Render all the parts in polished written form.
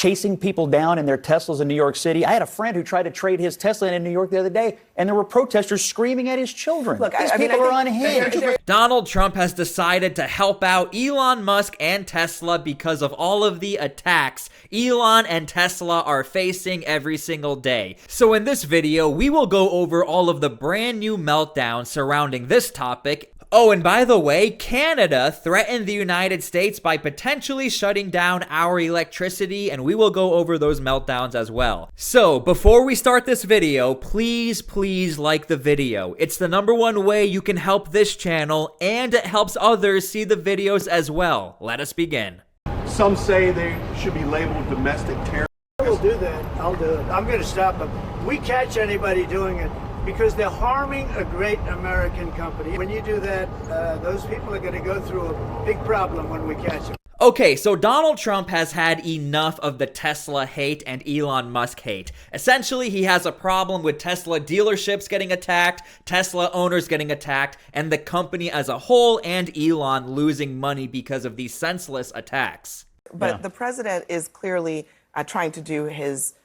chasing people down in their Teslas in New York City. I had a friend who tried to trade his Tesla in New York the other day, and there were protesters screaming at his children. Look, These people are unhinged. Donald Trump has decided to help out Elon Musk and Tesla because of all of the attacks Elon and Tesla are facing every single day. So in this video, we will go over all of the brand new meltdowns surrounding this topic. Oh, and by the way, Canada threatened the United States by potentially shutting down our electricity, and we will go over those meltdowns as well. So, before we start this video, please like the video. It's the #1 way you can help this channel, and it helps others see the videos as well. Let us begin. Some say they should be labeled domestic terror. I will do that. I'll do it. I'm going to stop them. We catch anybody doing it because they're harming a great American company. When you do that, those people are going to go through a big problem when we catch them. Okay, so Donald Trump has had enough of the Tesla hate and Elon Musk hate. Essentially, he has a problem with Tesla dealerships getting attacked, Tesla owners getting attacked, and the company as a whole and Elon losing money because of these senseless attacks. But the president is clearly trying to do his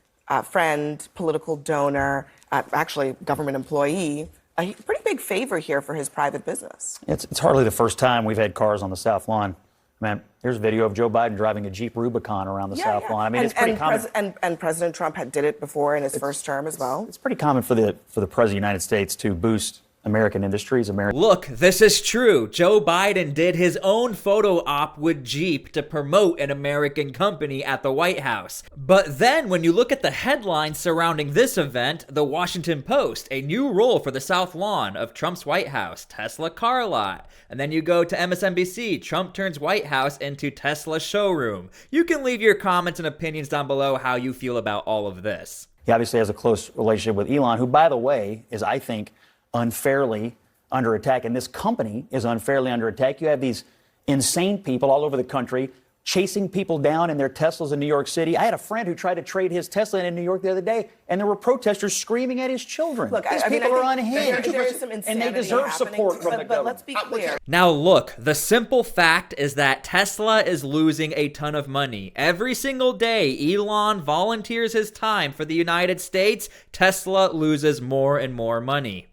friend, political donor, actually government employee, a pretty big favor here for his private business. It's hardly the first time we've had cars on the South Lawn. Man, here's a video of Joe Biden driving a Jeep Rubicon around the South Lawn. I mean, it's pretty common. And President Trump did it before in his first term as well. It's pretty common for the President of the United States to boost American industries, Look, this is true. Joe Biden did his own photo op with Jeep to promote an American company at the White House. But then when you look at the headlines surrounding this event, the Washington Post, a new role for the South Lawn of Trump's White House, Tesla car lot. And then you go to MSNBC, Trump turns White House into Tesla showroom. You can leave your comments and opinions down below how you feel about all of this. He obviously has a close relationship with Elon, who, by the way, is, I think, unfairly under attack, and this company is unfairly under attack. You have these insane people all over the country chasing people down in their Teslas in New York City. I had a friend who tried to trade his Tesla in New York the other day, and there were protesters screaming at his children. Look, these people are unhinged, there is some insanity and they deserve support from the but government. let's be clear. Now look, the simple fact is that Tesla is losing a ton of money. Every single day Elon volunteers his time for the United States, Tesla loses more and more money.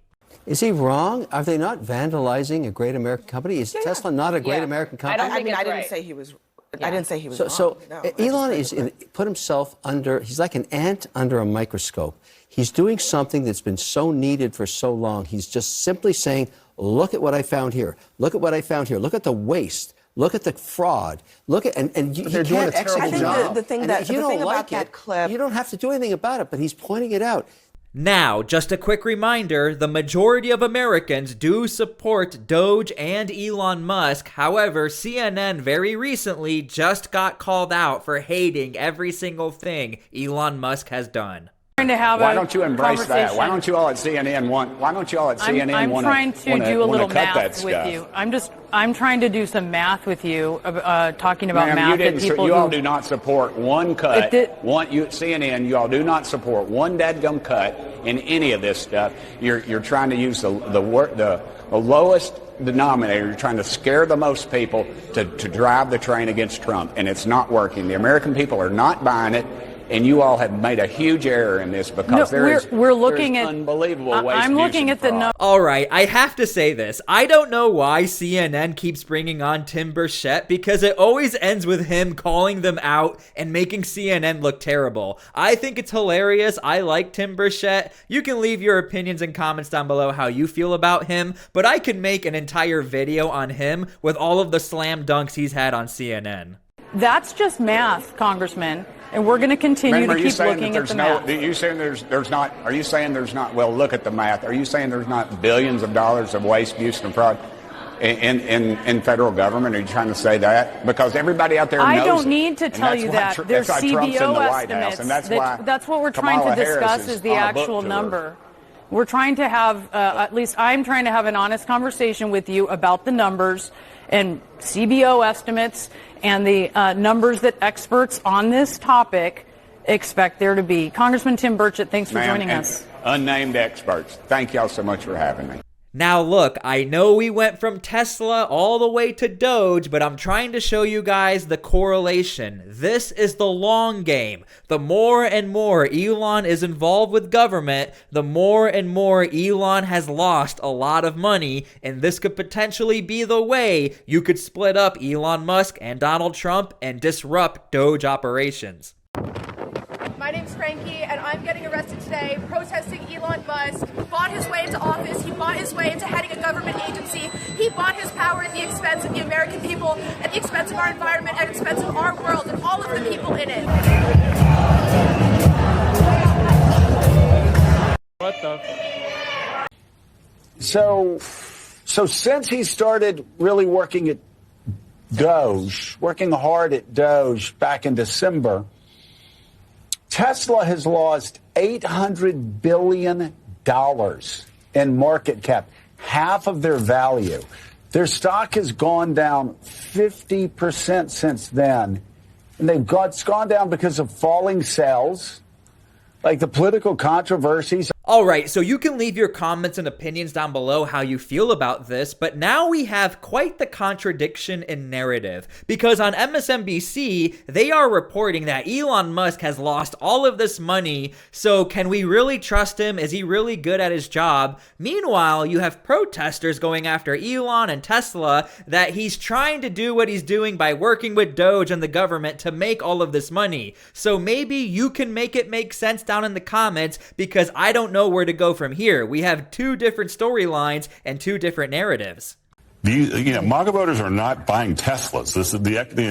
Is he wrong? Are they not vandalizing a great American company? Is Tesla not a great American company? I didn't say he was. I didn't say he was wrong. So No, Elon put himself under. He's like an ant under a microscope. He's doing something that's been so needed for so long. He's just simply saying, "Look at what I found here. Look at what I found here. Look at the waste. Look at the fraud. Look at and they're doing a terrible job." The thing about that clip, you don't have to do anything about it, but he's pointing it out. Now, just a quick reminder, the majority of Americans do support DOGE and Elon Musk. However, CNN very recently just got called out for hating every single thing Elon Musk has done. Why don't you embrace that? Why don't you all at CNN want? Why don't you all at CNN want to? I'm trying to do a little math with stuff? you. I'm trying to do some math with you, talking about math. You all do not support one cut. CNN, you all do not support one dadgum cut in any of this stuff. You're trying to use the lowest denominator. You're trying to scare the most people to drive the train against Trump, and it's not working. The American people are not buying it. And you all have made a huge error in this because we're looking at unbelievable waste. I'm looking at the numbers. All right, I have to say this. I don't know why CNN keeps bringing on Tim Burchett because it always ends with him calling them out and making CNN look terrible. I think it's hilarious. I like Tim Burchett. You can leave your opinions and comments down below how you feel about him, but I could make an entire video on him with all of the slam dunks he's had on CNN. That's just math, Congressman. And we're going to continue to keep looking at the math. Are you saying there's not? Are you saying there's not? Well, look at the math. Are you saying there's not billions of dollars of waste, abuse, and fraud in federal government? Are you trying to say that? Because everybody out there knows I don't it. need to tell you that. There's CBO estimates. And that's what we're trying to discuss is the actual number. We're trying to have, at least I'm trying to have an honest conversation with you about the numbers and CBO estimates and the numbers that experts on this topic expect there to be. Congressman Tim Burchett, thanks for joining us. Unnamed experts. Thank y'all so much for having me. Now look, I know we went from Tesla all the way to Doge, but I'm trying to show you guys the correlation. This is the long game. The more and more Elon is involved with government, the more and more Elon has lost a lot of money, and this could potentially be the way you could split up Elon Musk and Donald Trump and disrupt Doge operations. My name's Frankie, and I'm getting arrested today protesting Elon Musk. He bought his way into office. He bought his way into heading a government agency. He bought his power at the expense of the American people, at the expense of our environment, at the expense of our world, and all of the people in it. What the? So since he started really working at DOGE, working hard at DOGE back in December, Tesla has lost $800 billion in market cap, half of their value. Their stock has gone down 50% since then. And it's gone down because of falling sales, like the political controversies. Alright, so you can leave your comments and opinions down below how you feel about this, but now we have quite the contradiction in narrative. Because on MSNBC, they are reporting that Elon Musk has lost all of this money, so can we really trust him? Is he really good at his job? Meanwhile, you have protesters going after Elon and Tesla that he's trying to do what he's doing by working with Doge and the government to make all of this money. So maybe you can make it make sense down in the comments, because I don't know where to go from here. We have two different storylines and two different narratives. MAGA voters are not buying Teslas.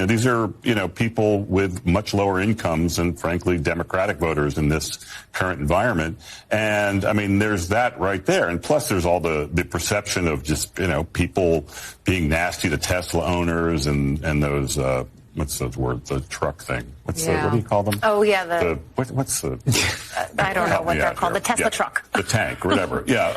These are people with much lower incomes and, frankly, Democratic voters in this current environment. And I mean, there's that right there. And plus, there's all the perception of just people being nasty to Tesla owners and those. What's those words? The truck thing. What do you call them? Oh, yeah. What's the? I don't know what they're called. The Tesla truck. The tank, or whatever. Yeah.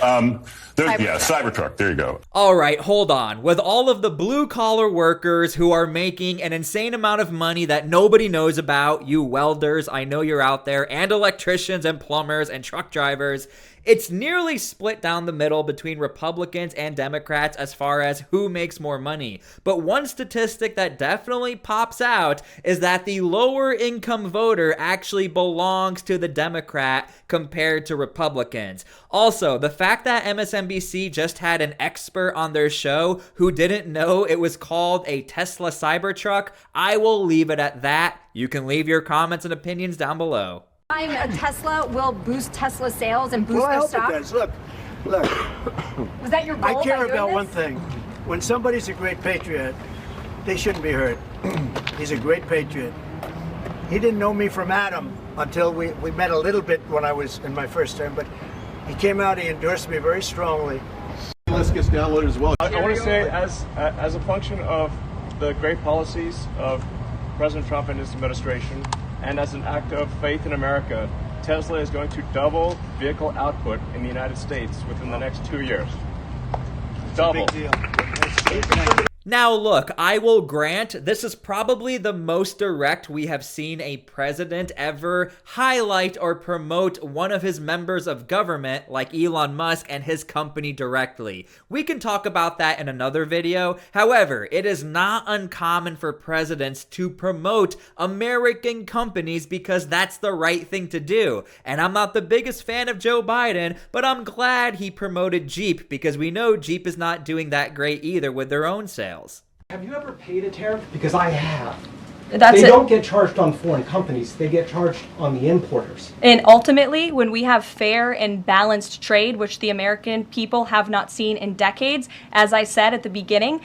Cybertruck. There you go. All right, hold on. With all of the blue collar workers who are making an insane amount of money that nobody knows about, you welders, I know you're out there, and electricians and plumbers and truck drivers, it's nearly split down the middle between Republicans and Democrats as far as who makes more money. But one statistic that definitely pops out is that the lower income voter actually belongs to the Democrat compared to Republicans. Also, the fact that MSNBC just had an expert on their show who didn't know it was called a Tesla Cybertruck, I will leave it at that. You can leave your comments and opinions down below. Buying a Tesla will boost Tesla sales and boost Well, I their hope stock. it does. Look. Was that your goal? I care by doing about this? one thing. When somebody's a great patriot, they shouldn't be hurt. He's a great patriot. He didn't know me from Adam until we met a little bit when I was in my first term, but he came out, he endorsed me very strongly. List gets downloaded as well. I want to say, as a function of the great policies of President Trump and his administration, and as an act of faith in America, Tesla is going to double vehicle output in the United States within the next 2 years. Double. Big deal. Now look, I will grant this is probably the most direct we have seen a president ever highlight or promote one of his members of government like Elon Musk and his company directly. We can talk about that in another video. However, it is not uncommon for presidents to promote American companies because that's the right thing to do. And I'm not the biggest fan of Joe Biden, but I'm glad he promoted Jeep because we know Jeep is not doing that great either with their own sales. Have you ever paid a tariff? Because I have. They don't get charged on foreign companies. They get charged on the importers. And ultimately, when we have fair and balanced trade, which the American people have not seen in decades, as I said at the beginning,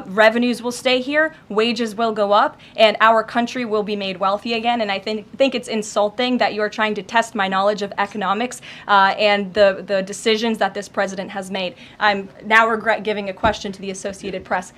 revenues will stay here, wages will go up, and our country will be made wealthy again. And I think it's insulting that you are trying to test my knowledge of economics and the decisions that this president has made. I'm now regret giving a question to the Associated Press.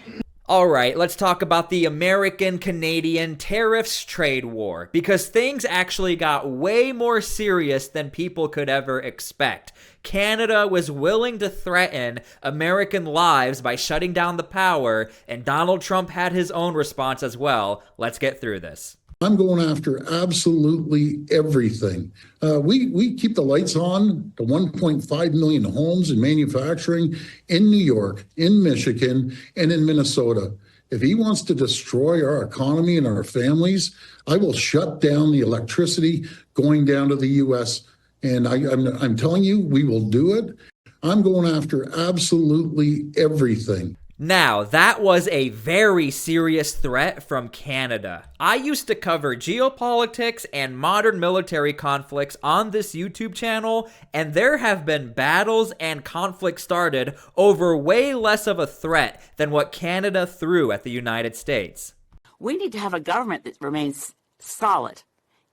Alright, let's talk about the American-Canadian tariffs trade war, because things actually got way more serious than people could ever expect. Canada was willing to threaten American lives by shutting down the power, and Donald Trump had his own response as well. Let's get through this. I'm going after absolutely everything. We keep the lights on the 1.5 million homes and manufacturing in New York, in Michigan, and in Minnesota. If he wants to destroy our economy and our families, I will shut down the electricity going down to the U.S. And I'm telling you, we will do it. I'm going after absolutely everything. Now, that was a very serious threat from Canada. I used to cover geopolitics and modern military conflicts on this YouTube channel, and there have been battles and conflicts started over way less of a threat than what Canada threw at the United States. We need to have a government that remains solid.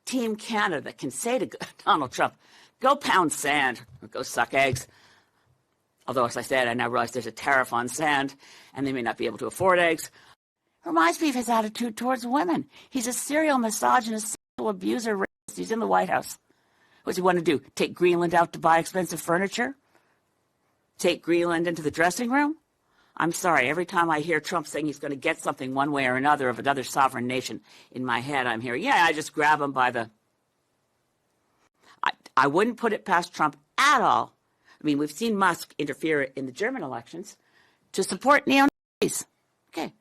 Team Canada can say to Donald Trump, go pound sand or go suck eggs. Although, as I said, I now realize there's a tariff on sand, and they may not be able to afford eggs. Reminds me of his attitude towards women. He's a serial misogynist, sexual abuser, racist. He's in the White House. What does he want to do? Take Greenland out to buy expensive furniture? Take Greenland into the dressing room? I'm sorry, every time I hear Trump saying he's going to get something one way or another of another sovereign nation, in my head I'm hearing, yeah, I just grab him by the... I wouldn't put it past Trump at all. I mean, we've seen Musk interfere in the German elections to support neo-Nazis. Okay.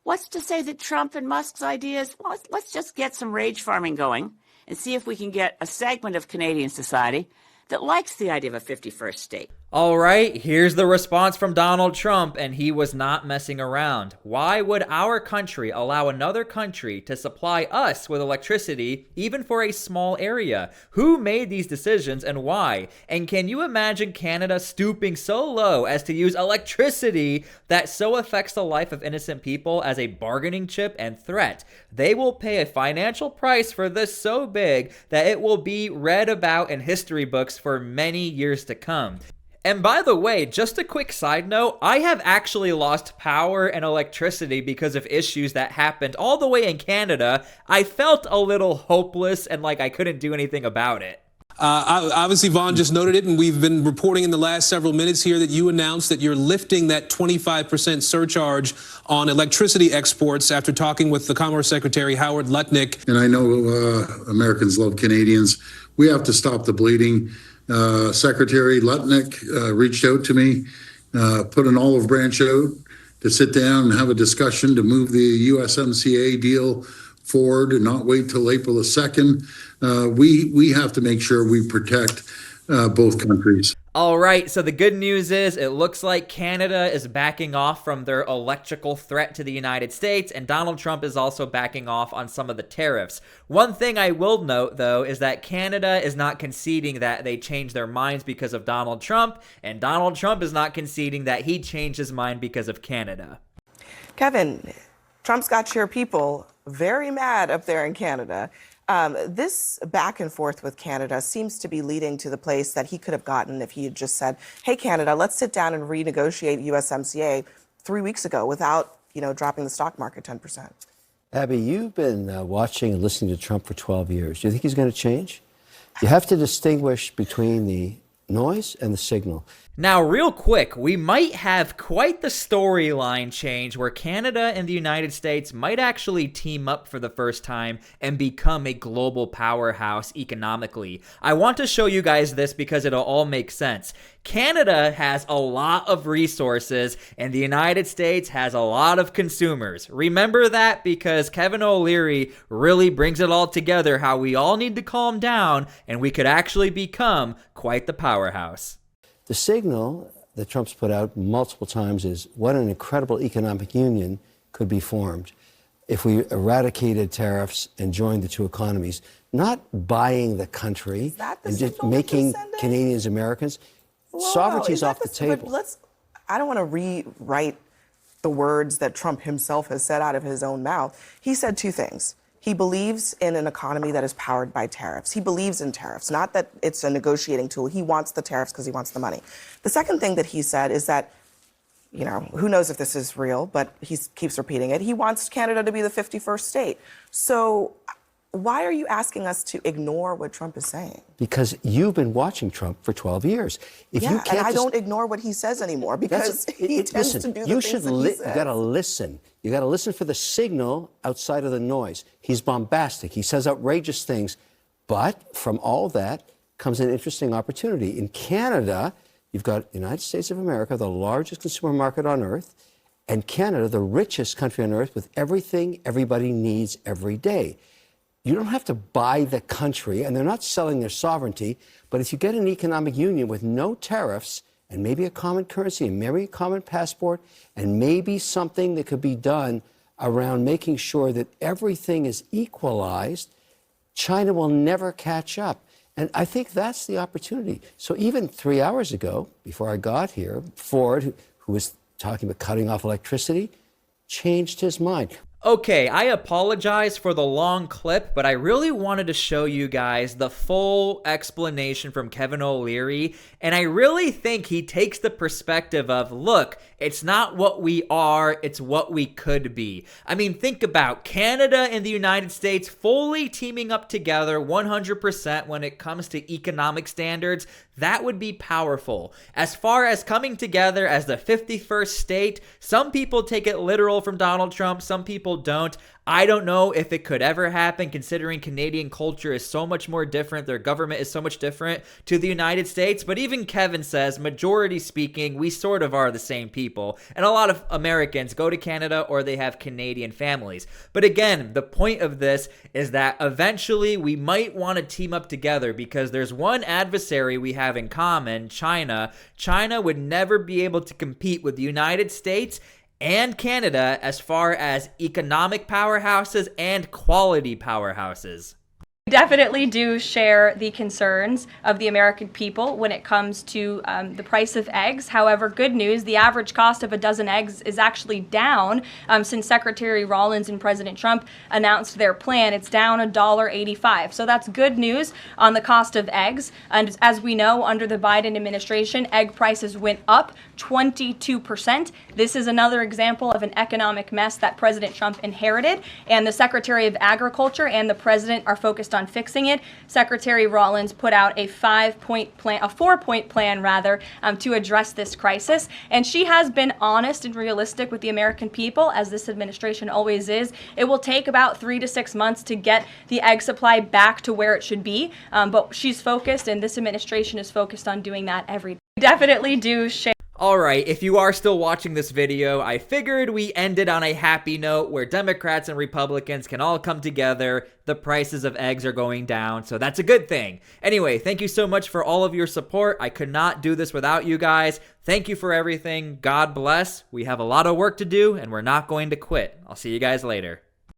What's to say that Trump and Musk's ideas, well, let's just get some rage farming going and see if we can get a segment of Canadian society that likes the idea of a 51st state. All right, here's the response from Donald Trump, and he was not messing around. Why would our country allow another country to supply us with electricity, even for a small area? Who made these decisions and why? And can you imagine Canada stooping so low as to use electricity that so affects the life of innocent people as a bargaining chip and threat? They will pay a financial price for this so big that it will be read about in history books for many years to come. And by the way, just a quick side note, I have actually lost power and electricity because of issues that happened all the way in Canada. I felt a little hopeless and like I couldn't do anything about it. Obviously, Vaughn just noted it, and we've been reporting in the last several minutes here that you announced that you're lifting that 25% surcharge on electricity exports after talking with the Commerce Secretary, Howard Lutnick. And I know Americans love Canadians. We have to stop the bleeding. Secretary Lutnick reached out to me, put an olive branch out to sit down and have a discussion to move the USMCA deal forward and not wait till April the 2nd. We have to make sure we protect both countries. All right, so the good news is it looks like Canada is backing off from their electrical threat to the United States, and Donald Trump is also backing off on some of the tariffs. One thing I will note, though, is that Canada is not conceding that they changed their minds because of Donald Trump, and Donald Trump is not conceding that he changed his mind because of Canada. Kevin, Trump's got your people very mad up there in Canada. This back and forth with Canada seems to be leading to the place that he could have gotten if he had just said, hey, Canada, let's sit down and renegotiate USMCA 3 weeks ago without, dropping the stock market 10%. Abby, you've been watching and listening to Trump for 12 years. Do you think he's going to change? You have to distinguish between the noise and the signal. Now, real quick, we might have quite the storyline change where Canada and the United States might actually team up for the first time and become a global powerhouse economically. I want to show you guys this because it'll all make sense. Canada has a lot of resources and the United States has a lot of consumers. Remember that because Kevin O'Leary really brings it all together, how we all need to calm down and we could actually become quite the powerhouse. The signal that Trump's put out multiple times is what an incredible economic union could be formed if we eradicated tariffs and joined the two economies, not buying the country and just making Canadians Americans. Sovereignty's off the table. I don't want to rewrite the words that Trump himself has said out of his own mouth. He said two things. He believes in an economy that is powered by tariffs. He believes in tariffs, not that it's a negotiating tool. He wants the tariffs because he wants the money. The second thing that he said is that, who knows if this is real, but he keeps repeating it. He wants Canada to be the 51st state. So Why are you asking us to ignore what Trump is saying? Because you've been watching Trump for 12 years. If you can't and I don't ignore what he says anymore because he tends to do the things that he says. You got to listen. You got to listen for the signal outside of the noise. He's bombastic. He says outrageous things. But from all that comes an interesting opportunity. In Canada, you've got the United States of America, the largest consumer market on earth, and Canada, the richest country on earth with everything everybody needs every day. You don't have to buy the country, and they're not selling their sovereignty, but if you get an economic union with no tariffs and maybe a common currency and maybe a common passport and maybe something that could be done around making sure that everything is equalized, China will never catch up. And I think that's the opportunity. So even 3 hours ago, before I got here, Ford, who was talking about cutting off electricity, changed his mind. Okay, I apologize for the long clip, but I really wanted to show you guys the full explanation from Kevin O'Leary, and I really think he takes the perspective of, look, it's not what we are, it's what we could be. I mean, think about Canada and the United States fully teaming up together 100% when it comes to economic standards. That would be powerful. As far as coming together as the 51st state, some people take it literal from Donald Trump, some people don't. I don't know if it could ever happen, considering Canadian culture is so much more different. Their government is so much different to the United States. But even Kevin says, majority speaking, we sort of are the same people. And a lot of Americans go to Canada or they have Canadian families. But again, the point of this is that eventually we might want to team up together because there's one adversary we have in common, China. China would never be able to compete with the United States and Canada as far as economic powerhouses and quality powerhouses. Definitely do share the concerns of the American people when it comes to the price of eggs. However, good news, the average cost of a dozen eggs is actually down since Secretary Rollins and President Trump announced their plan. It's down $1.85. So that's good news on the cost of eggs. And as we know, under the Biden administration, egg prices went up 22%. This is another example of an economic mess that President Trump inherited, and the Secretary of Agriculture and the President are focused on fixing it. Secretary Rollins put out a 4-point plan rather, to address this crisis. And she has been honest and realistic with the American people, as this administration always is. It will take about 3 to 6 months to get the egg supply back to where it should be. But she's focused, and this administration is focused on doing that every day. Definitely do share. Alright, if you are still watching this video, I figured we ended on a happy note where Democrats and Republicans can all come together. The prices of eggs are going down, so that's a good thing. Anyway, thank you so much for all of your support. I could not do this without you guys. Thank you for everything. God bless. We have a lot of work to do, and we're not going to quit. I'll see you guys later.